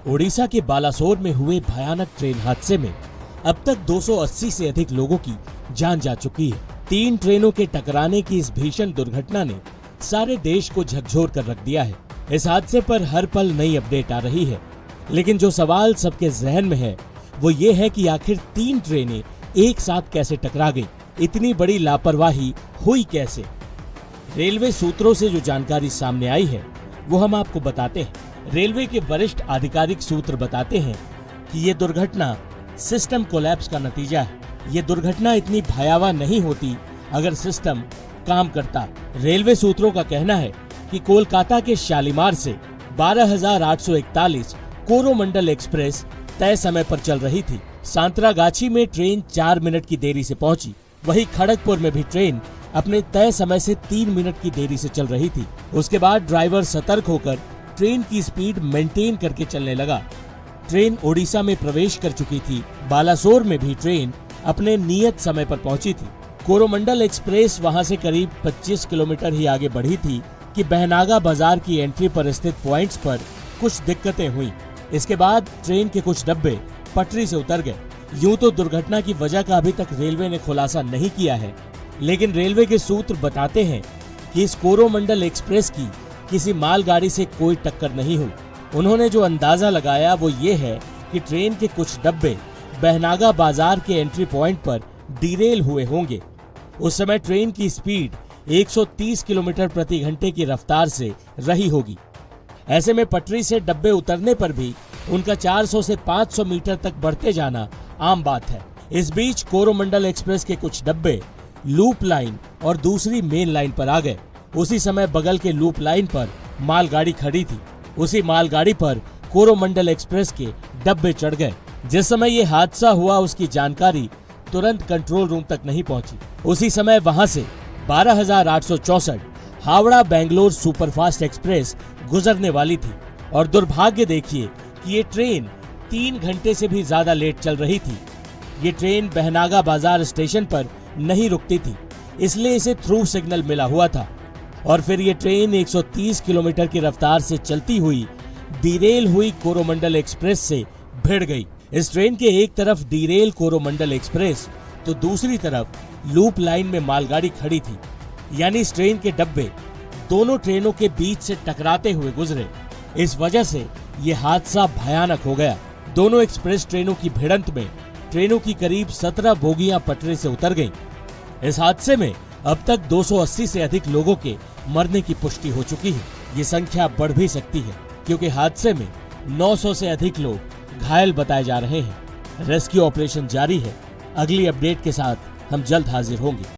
ओडिशा के बालासोर में हुए भयानक ट्रेन हादसे में अब तक 280 से अधिक लोगों की जान जा चुकी है। 3 ट्रेनों के टकराने की इस भीषण दुर्घटना ने सारे देश को झकझोर कर रख दिया है। इस हादसे पर हर पल नई अपडेट आ रही है, लेकिन जो सवाल सबके जहन में है वो ये है कि आखिर 3 ट्रेनें एक साथ कैसे टकरा गई, इतनी बड़ी लापरवाही हुई कैसे। रेलवे सूत्रों से जो जानकारी सामने आई है वो हम आपको बताते हैं। रेलवे के वरिष्ठ आधिकारिक सूत्र बताते हैं कि ये दुर्घटना सिस्टम कोलैप्स का नतीजा है। ये दुर्घटना इतनी भयावह नहीं होती अगर सिस्टम काम करता। रेलवे सूत्रों का कहना है कि कोलकाता के शालीमार से 12,841 कोरोमंडल एक्सप्रेस तय समय पर चल रही थी। सांतरागाछी में ट्रेन 4 मिनट की देरी से पहुंची। वहीं खड़गपुर में भी ट्रेन अपने तय समय से 3 मिनट की देरी से चल रही थी। उसके बाद ड्राइवर सतर्क होकर ट्रेन की स्पीड मेंटेन करके चलने लगा। ट्रेन ओडिशा में प्रवेश कर चुकी थी। बालासोर में भी ट्रेन अपने नियत समय पर पहुंची थी। कोरोमंडल एक्सप्रेस वहां से करीब 25 किलोमीटर ही आगे बढ़ी थी कि बहनागा बाजार की एंट्री पर स्थित पॉइंट्स पर कुछ दिक्कतें हुई। इसके बाद ट्रेन के कुछ डब्बे पटरी से उतर गए। यूं तो दुर्घटना की वजह का अभी तक रेलवे ने खुलासा नहीं किया है, लेकिन रेलवे के सूत्र बताते हैं कि इस कोरोमंडल एक्सप्रेस की किसी मालगाड़ी से कोई टक्कर नहीं हुई। उन्होंने जो अंदाजा लगाया वो ये है कि ट्रेन के कुछ डब्बे बहनागा बाजार के एंट्री पॉइंट पर डिरेल हुए होंगे। उस समय ट्रेन की स्पीड 130 किलोमीटर प्रति घंटे की रफ्तार से रही होगी। ऐसे में पटरी से डब्बे उतरने पर भी उनका 400 से 500 मीटर तक बढ़ते जाना आम बात है। इस बीच कोरोमंडल एक्सप्रेस के कुछ डब्बे लूप लाइन और दूसरी मेन लाइन पर आ गए। उसी समय बगल के लूप लाइन पर मालगाड़ी खड़ी थी। उसी मालगाड़ी पर कोरोमंडल एक्सप्रेस के डब्बे चढ़ गए। जिस समय ये हादसा हुआ उसकी जानकारी तुरंत कंट्रोल रूम तक नहीं पहुंची। उसी समय वहां से 12,864 हावड़ा बेंगलोर सुपरफास्ट एक्सप्रेस गुजरने वाली थी और दुर्भाग्य देखिए कि ये ट्रेन 3 घंटे से भी ज्यादा लेट चल रही थी। ये ट्रेन बहनागा बाजार स्टेशन पर नहीं रुकती थी, इसलिए इसे थ्रू सिग्नल मिला हुआ था और फिर ये ट्रेन 130 किलोमीटर की रफ्तार से चलती हुई डिरेल हुई कोरोमंडल एक्सप्रेस से भिड़ गई। इस ट्रेन के एक तरफ डिरेल कोरोमंडल एक्सप्रेस तो दूसरी तरफ लूप लाइन में मालगाड़ी खड़ी थी, यानी इस ट्रेन के डब्बे दोनों ट्रेनों के बीच से टकराते हुए गुजरे। इस वजह से ये हादसा भयानक हो गया। दोनों एक्सप्रेस ट्रेनों की भिड़ंत में ट्रेनों की करीब 17 बोगियां पटरी से उतर गईं। इस हादसे में अब तक 280 से अधिक लोगों के मरने की पुष्टि हो चुकी है। ये संख्या बढ़ भी सकती है क्योंकि हादसे में 900 से अधिक लोग घायल बताए जा रहे हैं। रेस्क्यू ऑपरेशन जारी है। अगली अपडेट के साथ हम जल्द हाजिर होंगे।